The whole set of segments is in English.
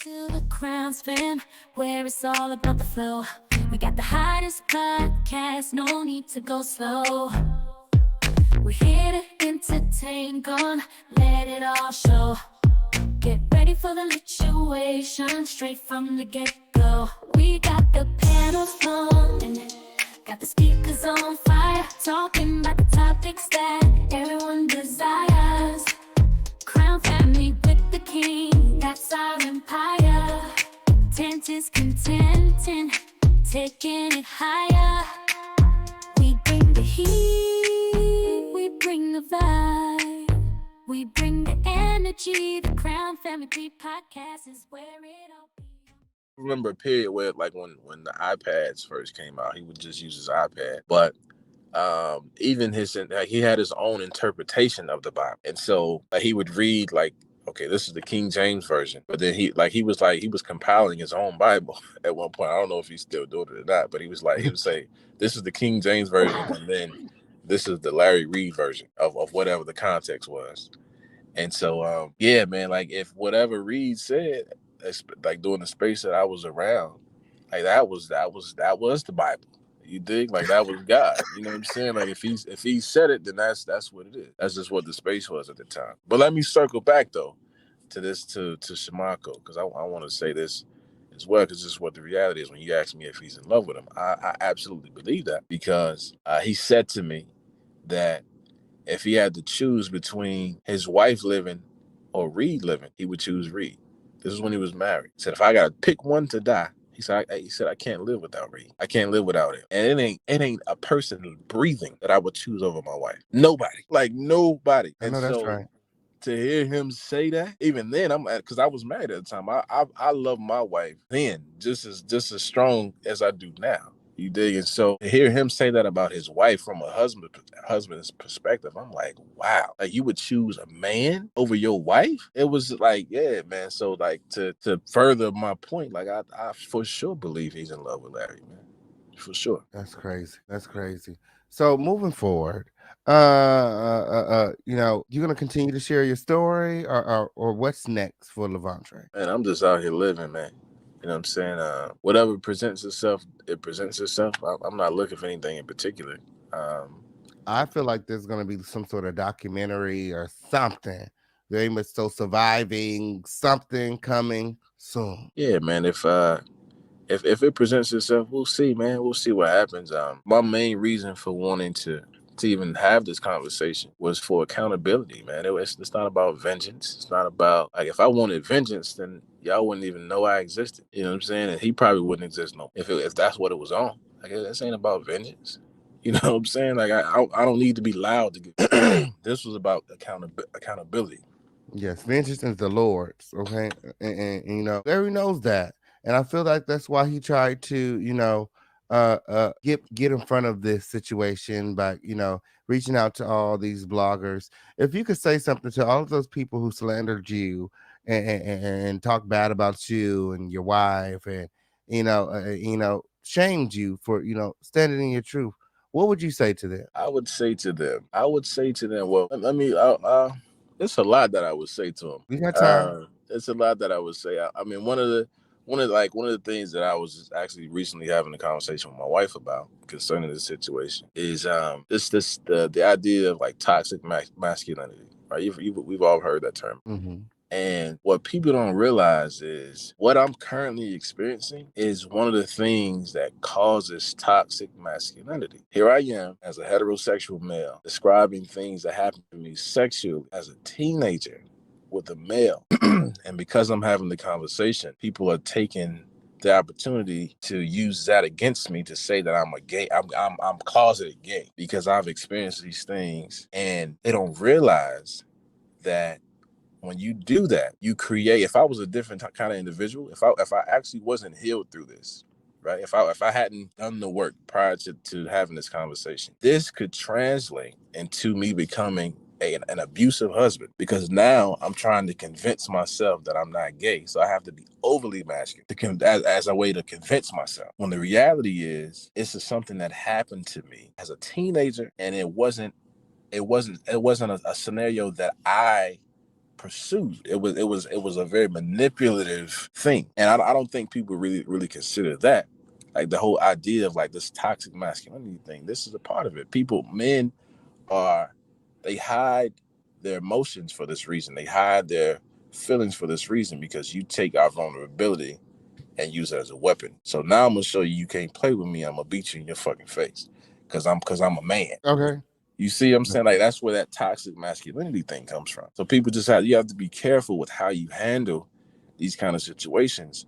to the Crown Spin, where it's all about the flow. We got the hottest podcast, no need to go slow. We're here to entertain, gonna let it all show. Get ready for the lituation, straight from the get-go. We got the panel flowing, got the speakers on fire, talking about the topics that everyone desires. Crown family with the king, that's our empire. Tent is contenting, taking it higher. We bring the heat, we bring the vibe, we bring the energy. The Crown Family Podcast is where it all begins. Remember a period where, like, when the iPads first came out, he would just use his iPad, but even he had his own interpretation of the Bible, and so he would read, like, okay, this is the King James version, but then he was compiling his own Bible at one point. I don't know if he's still doing it or not, but he would say, this is the King James version, and then this is the Larry Reid version of whatever the context was. And so yeah, man, like, if whatever Reid said, like, during the space that I was around, like, that was the Bible. You dig? Like, that was God. You know what I'm saying? Like, if he said it, then that's what it is. That's just what the space was at the time. But let me circle back though to Shamako, because I want to say this as well, because this is what the reality is. When you ask me if he's in love with him, I absolutely believe that, because he said to me that if he had to choose between his wife living or Reid living, he would choose Reid. This is when he was married. He said, if I got to pick one to die, he said, I can't live without Reid. I can't live without him. And it ain't a person breathing that I would choose over my wife. Nobody. Like, nobody. I know that's right. To hear him say that, even then, because I was married at the time. I love my wife then just as strong as I do now. You dig? And so to hear him say that about his wife from a husband's perspective, I'm like, wow, like, you would choose a man over your wife? It was like, yeah, man. So, like, to further my point, like, I for sure believe he's in love with Larry, man, for sure. That's crazy. So moving forward, you're gonna continue to share your story, or what's next for Levantre? Man, I'm just out here living, man. You know what I'm saying? Whatever presents itself, it presents itself. I'm not looking for anything in particular. I feel like there's gonna be some sort of documentary or something. Very much so, surviving something coming soon. Yeah, man. If it presents itself, we'll see, man. We'll see what happens. My main reason for wanting to even have this conversation was for accountability, man. It's not about vengeance. It's not about, like, if I wanted vengeance, then y'all wouldn't even know I existed. You know what I'm saying? And he probably wouldn't exist no if that's what it was on. Like, this ain't about vengeance. You know what I'm saying? Like, I don't need to be loud to get. This was about accountability. Yes, vengeance is the Lord's. Okay, and Larry knows that, and I feel like that's why he tried to get in front of this situation by reaching out to all these bloggers. If you could say something to all of those people who slandered you and talk bad about you and your wife, and shamed you for standing in your truth, what would you say to them? I would say to them, well, let me, it's a lot that I would say to them. We got time. It's a lot that I would say. I mean, one of the things that I was actually recently having a conversation with my wife about concerning this situation is the idea of, like, toxic masculinity, right? We've all heard that term. Mm-hmm. And what people don't realize is what I'm currently experiencing is one of the things that causes toxic masculinity. Here I am as a heterosexual male describing things that happened to me sexually as a teenager with a male. And because I'm having the conversation, people are taking the opportunity to use that against me, to say that I'm a gay, I'm closeted gay because I've experienced these things. And they don't realize that when you do that, you create. If I was a different kind of individual, if I actually wasn't healed through this, right? If I hadn't done the work prior to having this conversation, this could translate into me becoming an abusive husband, because now I'm trying to convince myself that I'm not gay, so I have to be overly masculine as a way to convince myself. When the reality is, it's just something that happened to me as a teenager, and it wasn't a scenario that I pursued. It was a very manipulative thing, and I don't think people really consider that. Like the whole idea of like this toxic masculinity thing. This is a part of it. Men are they hide their emotions for this reason. They hide their feelings for this reason because you take our vulnerability and use it as a weapon. So now I'm gonna show you can't play with me. I'm gonna beat you in your fucking face because I'm a man. Okay. You see what I'm saying? Like that's where that toxic masculinity thing comes from. So people you have to be careful with how you handle these kind of situations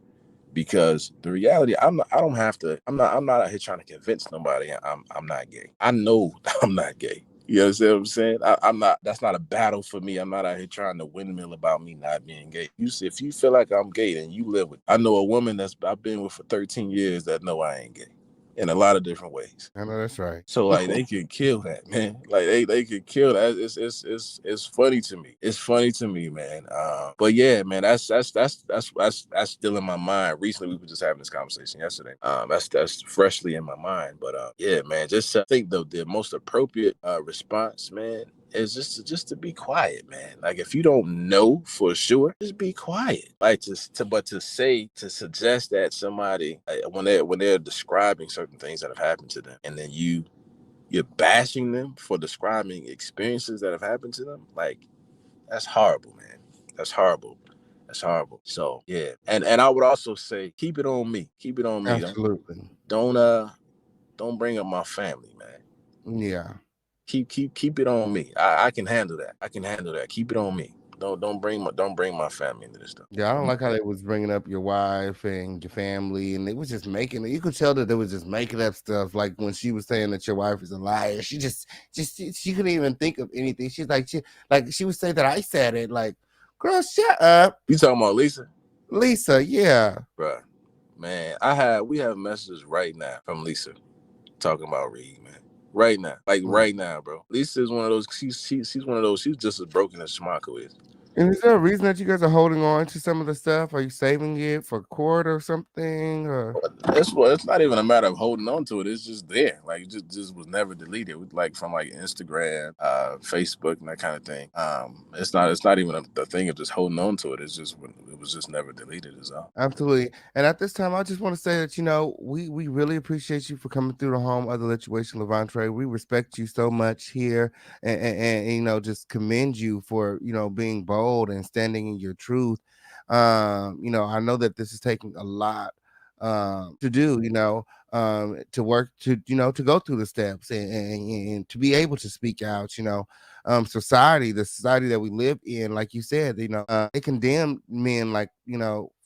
because the reality I'm not out here trying to convince nobody I'm not gay. I know I'm not gay. You understand what I'm saying? I'm not. That's not a battle for me. I'm not out here trying to windmill about me not being gay. If you feel like I'm gay, then you live with. I know a woman I've been with for 13 years that know I ain't gay, in a lot of different ways. I know that's right. So like they can kill that, man. Like they can kill that. It's funny to me. It's funny to me, man. But yeah, man, that's still in my mind. Recently, we were just having this conversation yesterday. That's freshly in my mind. But yeah, man, just I think the most appropriate response, man, is just to be quiet, man. Like if you don't know for sure, just be quiet. Like to suggest that somebody when they're describing certain things that have happened to them, and then you're bashing them for describing experiences that have happened to them, like that's horrible, man. That's horrible. That's horrible. So yeah, and I would also say keep it on me. Keep it on me. Absolutely. Don't bring up my family, man. Yeah. Keep it on me. I can handle that. I can handle that. Keep it on me. Don't bring my family into this stuff. Yeah, I don't like how they was bringing up your wife and your family, and they was just making it. You could tell that they was just making up stuff. Like when she was saying that your wife is a liar, she couldn't even think of anything. She's like she would say that I said it. Like, girl, shut up. You talking about Lisa? Lisa, yeah, Bruh, man, we have messages right now from Lisa talking about Reid, man. Right now, like right now, bro. Lisa is one of those. She's one of those. She's just as broken as Shmako is. And is there a reason that you guys are holding on to some of the stuff? Are you saving it for court or something? Or It's not even a matter of holding on to it. It's just there. Like it just was never deleted. Like from like Instagram, Facebook, and that kind of thing. It's not even the thing of just holding on to it. It's just it was just never deleted. Is all. absolutely. And at this time, I just want to say that we really appreciate you for coming through the home of the Lituation Levantre. We respect you so much here, and just commend you for being bold and standing in your truth. I know that this is taking a lot to do, to work to go through the steps and to be able to speak out, the society that we live in, like you said, they condemn men like,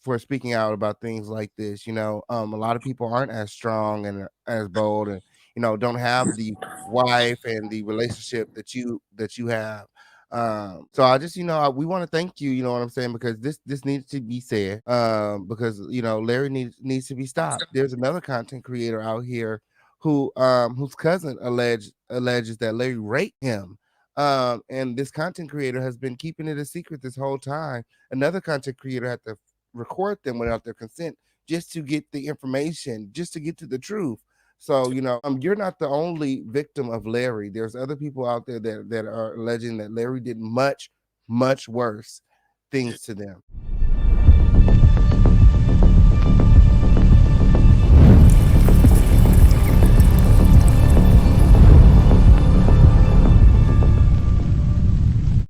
for speaking out about things like this, a lot of people aren't as strong and as bold and, don't have the wife and the relationship that you have. So I just, we want to thank you, you know what I'm saying, because this needs to be said, because Larry needs to be stopped. There's another content creator out here whose cousin alleges that Larry raped him. And this content creator has been keeping it a secret this whole time. Another content creator had to record them without their consent just to get the information, just to get to the truth. So, you're not the only victim of Larry. There's other people out there that are alleging that Larry did much, much worse things to them.